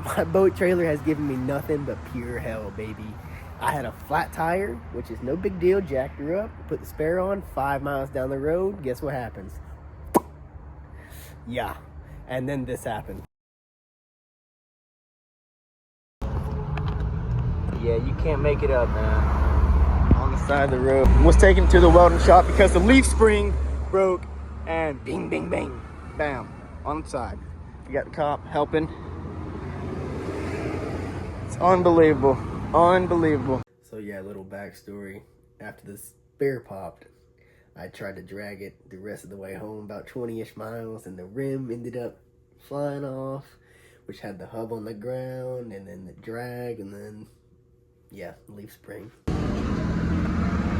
My boat trailer has given me nothing but pure hell, baby. I had a flat tire, which is no big deal, jacked her up, put the spare on, 5 miles down the road, guess what happens? Yeah, and then this happened. Yeah, you can't make it up, man. On the side of the road. Was taken to the welding shop because the leaf spring broke, and bing, bing, bang, bam, on the side. You got the cop helping. It's unbelievable, unbelievable. So yeah, little backstory. After the spare popped, I tried to drag it the rest of the way home, about 20-ish miles, and the rim ended up flying off, which had the hub on the ground, and then the drag, and then, yeah, leaf spring.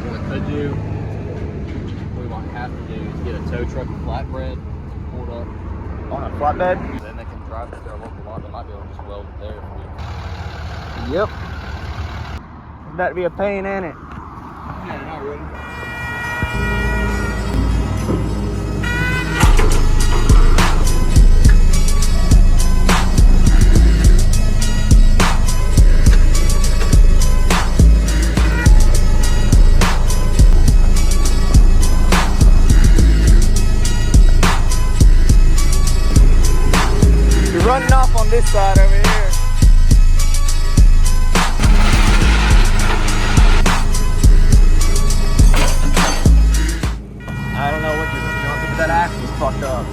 What we could do, what we might have to do, is get a tow truck and flatbread pulled up. On a flatbed? Then they can drive it to our local lot. They might be able to just weld it there if we... Yep. It's about to be a pain, ain't it? Yeah, not really. You're running off on this side over here. I don't know what you're doing, but that axle's fucked up.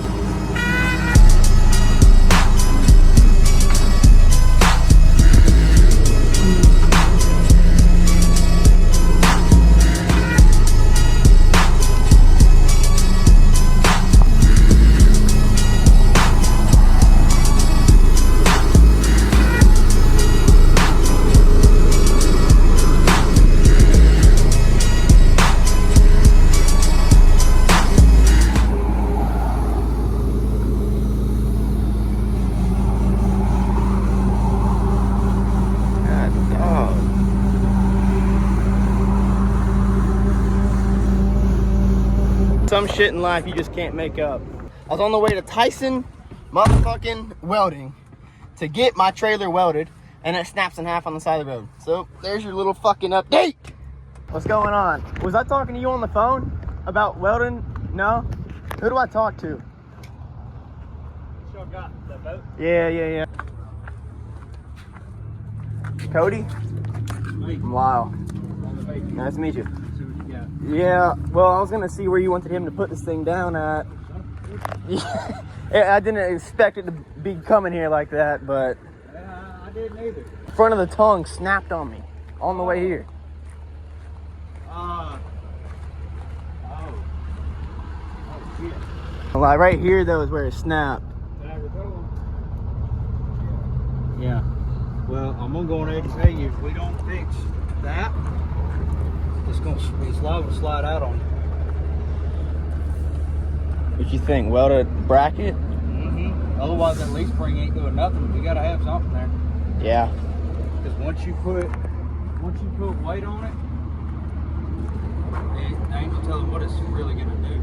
Some shit in life you just can't make up. I was on the way to Tyson motherfucking welding to get my trailer welded, and it snaps in half on the side of the road. So there's your little fucking update. What's going on? Was I talking to you on the phone about welding? No? Who do I talk to? Sure got that boat? Yeah. Cody? I'm Lyle. Nice to meet you. Yeah, well, I was gonna see where you wanted him to put this thing down at. Yeah, I didn't expect it to be coming here like that, but I didn't either. front of the tongue snapped on me on the way here. Shit. Like right here, though, is where it snapped. Yeah. Well, I'm gonna go on ahead and tell you, if we don't fix that, it's liable to slide out on you. What you think? Welded bracket? Mm-hmm. Otherwise, that leaf spring ain't doing nothing. We gotta have something there. Yeah. Because once you put weight on it, I ain't gonna tell them what it's really gonna do.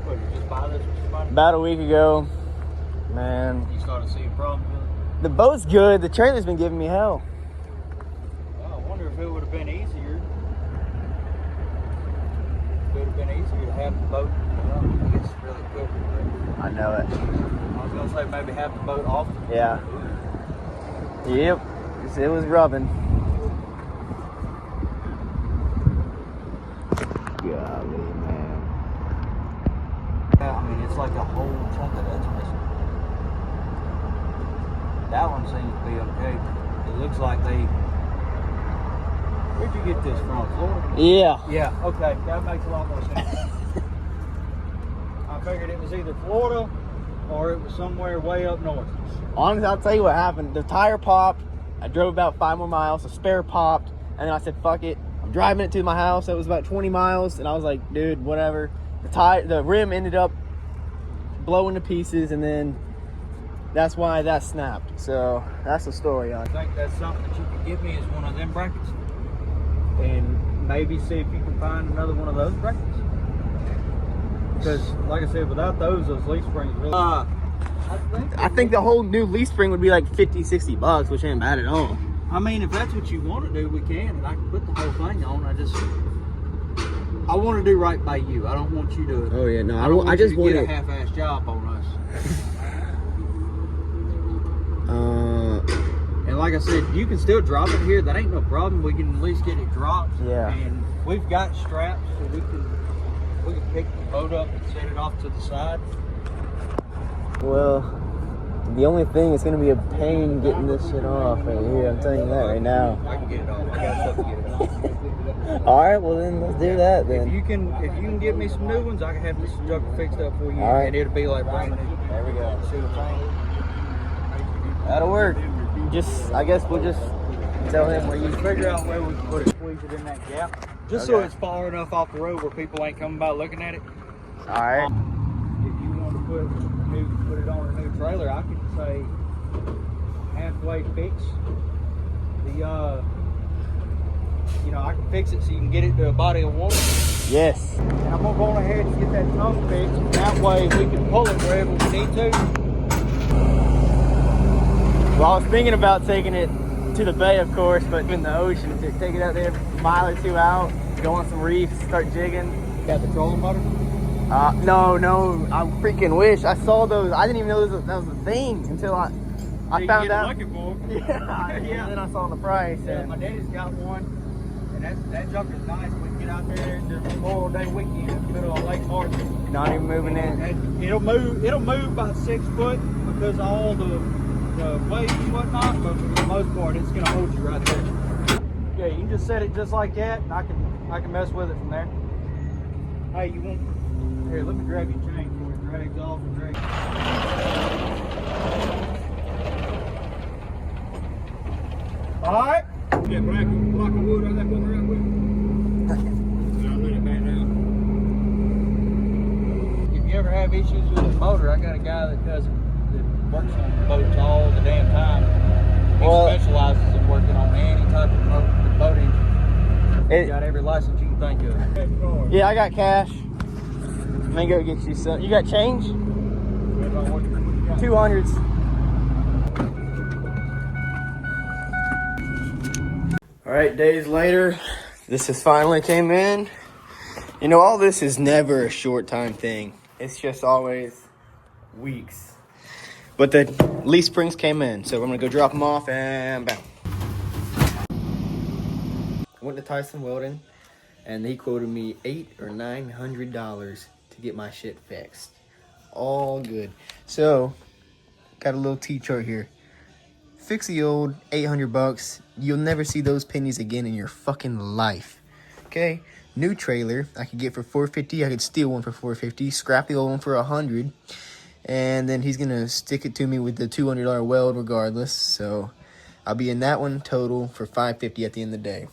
What, you just buy this with somebody? About a week ago, man. You started seeing problems with it? The boat's good. The trailer's been giving me hell. Well, I wonder if it would have been easier. It would have been easier to have the boat. Well, it's really quick. I know it. I was gonna say maybe have the boat off. Yeah. Yep. It was rubbing. Golly, man. Yeah, I mean, it's like a whole chunk of that's missing. That one seems to be okay. It looks like they... Where'd you get this from? Florida? Yeah. Yeah, okay. That makes a lot more sense. I figured it was either Florida or it was somewhere way up north. Honestly, I'll tell you what happened. The tire popped. I drove about 5 more miles. The spare popped. And then I said, fuck it. I'm driving it to my house. It was about 20 miles. And I was like, dude, whatever. The rim ended up blowing to pieces. And then that's why that snapped. So that's the story on it. I think that's something that you could give me is one of them brackets. And maybe see if you can find another one of those brackets. Because, like I said, without those leaf springs really... I think the whole new leaf spring would be like 50, 60 bucks, which ain't bad at all. I mean, if that's what you want to do, we can, and I can put the whole thing on. I want to do right by you. I don't want you to. Oh yeah, no, I just want want to get a half-ass job on us. And like I said, you can still drop it here. That ain't no problem. We can at least get it dropped. Yeah. And we've got straps, so we can pick the boat up and set it off to the side. Well, the only thing is gonna be a pain getting this shit off right here. I'm telling you that right now. I can get it off. I got stuff to get it off. All right, well then let's do that then. If you can get me some new ones, I can have this junker fixed up for you, all right. and it'll be like brand new. There we go. See what I'm saying? That'll work. I guess we'll just tell him where you Figure out where we can put it, squeeze it in that gap, just so it's far enough off the road where people ain't coming by looking at it. All right. If you want to put it on a new trailer, I could say halfway fix the I can fix it so you can get it to a body of water. Yes. And I'm gonna go on ahead and get that tongue fixed. That way we can pull it wherever we need to. Well, I was thinking about taking it to the bay, of course, but in the ocean, to take it out there, a mile or two out, go on some reefs, start jigging. Got the trolling motor? No, I freaking wish. I saw those. I didn't even know that was a thing until I found out. Looking for them. Yeah, Yeah. And then I saw the price. Yeah, And my daddy's got one, and that junker's nice. We can get out there during the Memorial Day weekend in the middle of Lake Martin. not even moving in. And it'll move about 6 foot because of all the waves and whatnot, but for the most part, it's gonna hold you right there. Yeah, you can just set it just like that, and I can mess with it from there. Hey, you want? Here, let me grab your chain before it drags off and drags. All right. Yeah, block of wood I left over around with. I'll let it back down. If you ever have issues with the motor, I got a guy that works on boats all the damn time. He specializes in working on any type of boat engine. He's got every license you can think of. Yeah, I got cash. Let me go get you some. You got change? 200s. All right, days later, this has finally came in. You know, all this is never a short time thing. It's just always weeks. But the leaf springs came in, so I'm gonna go drop them off and bam. I went to Tyson Welding, and he quoted me $800 or $900 to get my shit fixed. All good. So, got a little T-chart here. Fix the old, 800 bucks. You'll never see those pennies again in your fucking life. Okay, new trailer I could get for $450. I could steal one for $450. Scrap the old one for $100. And then he's gonna stick it to me with the $200 weld regardless. So I'll be in that one total for $550 at the end of the day.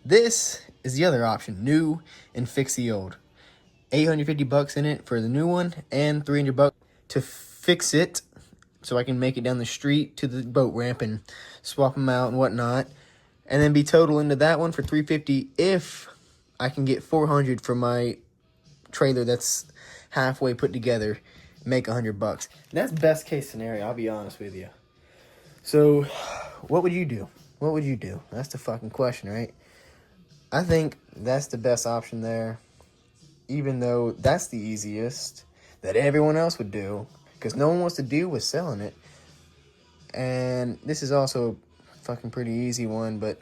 This is the other option, new and fix the old. 850 bucks in it for the new one and 300 bucks to fix it so I can make it down the street to the boat ramp and swap them out and whatnot. And then be total into that one for $350 if I can get $400 for my trailer that's halfway put together, make $100. That's best case scenario, I'll be honest with you. So, what would you do? What would you do? That's the fucking question, right? I think that's the best option there, even though that's the easiest that everyone else would do, because no one wants to deal with selling it. And this is also a fucking pretty easy one, but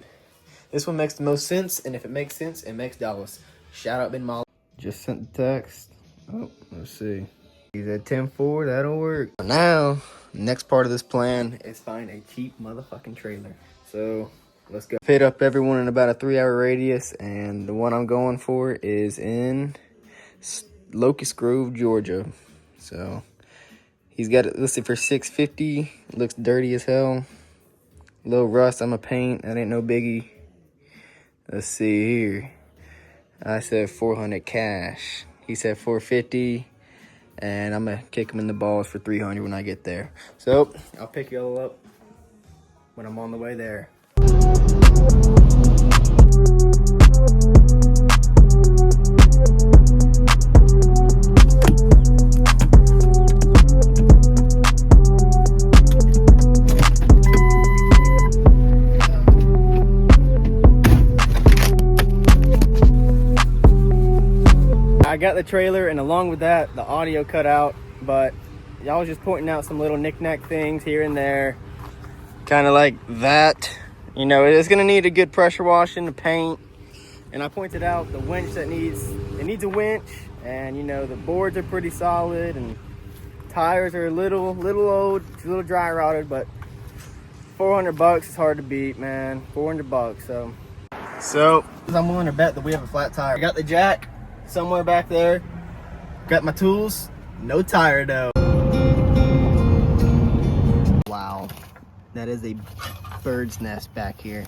this one makes the most sense, and if it makes sense, it makes dollars. Shout out Ben Molly. Just sent the text. Oh, let's see. He's at 10-4, that'll work. Now, next part of this plan is find a cheap motherfucking trailer. So, let's go. Hit up everyone in about a 3-hour radius, and the one I'm going for is in Locust Grove, Georgia. So, he's got it listed for $650. Looks dirty as hell. Little rust on my paint, that ain't no biggie. Let's see here. I said $400 cash. He said $450, and I'm gonna kick him in the balls for $300 when I get there. So I'll pick y'all up when I'm on the way there. got the trailer, and along with that, the audio cut out, but y'all was just pointing out some little knick-knack things here and there. Kind of like that. You know, it's gonna need a good pressure washing, the paint. And I pointed out the winch that needs a winch, and you know, the boards are pretty solid, and tires are a little old, a little dry rotted, but $400 is hard to beat, man. $400. So I'm willing to bet that we have a flat tire. I got the jack somewhere back there. Got my tools. No tire though. Wow, that is a bird's nest back here.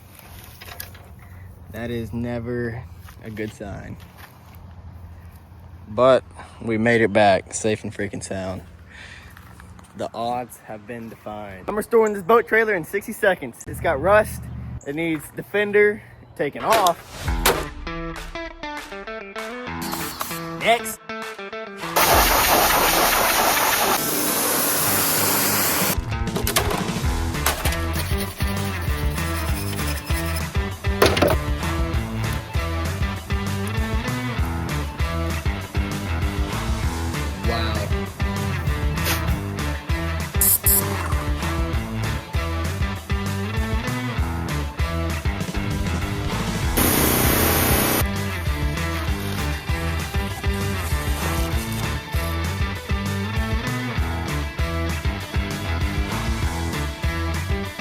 That is never a good sign. But we made it back safe and freaking sound. The odds have been defined. I'm restoring this boat trailer in 60 seconds. It's got rust. It needs the fender taken off. Next.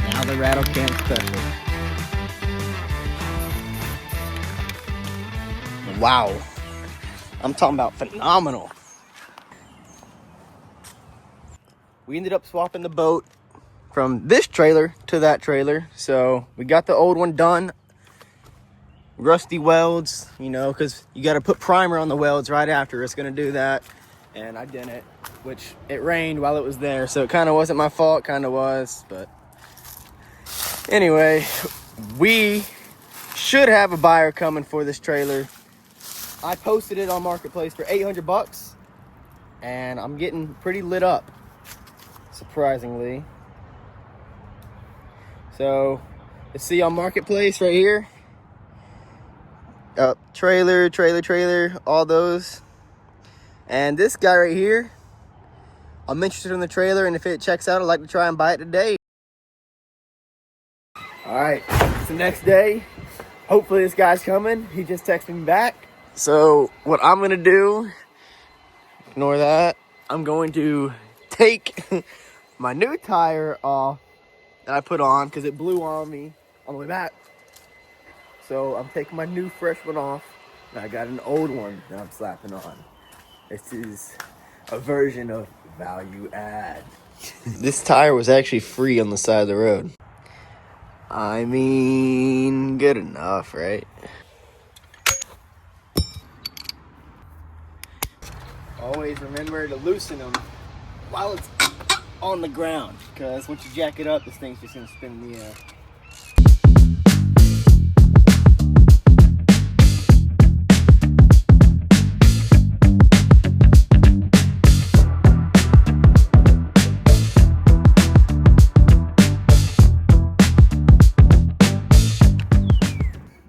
Now the rattle can special. Wow. I'm talking about phenomenal. We ended up swapping the boat from this trailer to that trailer. So we got the old one done. Rusty welds, you know, because you got to put primer on the welds right after. It's going to do that. And I didn't, which it rained while it was there. So it kind of wasn't my fault, kind of was. But anyway, we should have a buyer coming for this trailer. I posted it on Marketplace for $800. And I'm getting pretty lit up, surprisingly. So let's see on Marketplace right here. Trailer, all those. And this guy right here, I'm interested in the trailer, and if it checks out, I'd like to try and buy it today. All right, it's the next day. Hopefully this guy's coming. He just texted me back. So what I'm gonna do, ignore that. I'm going to take my new tire off that I put on because it blew on me on the way back. So I'm taking my new fresh one off, and I got an old one that I'm slapping on. This is a version of value add. This tire was actually free on the side of the road. I mean, good enough, right? Always remember to loosen them while it's on the ground, because once you jack it up, this thing's just gonna spin in the air.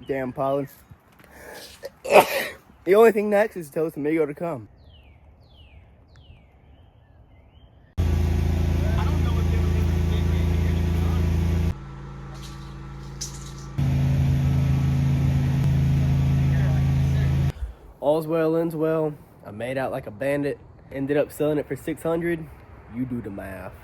Damn pollen. The only thing next is to tell Amigo to come. All's well, ends well. I made out like a bandit. Ended up selling it for $600. You do the math.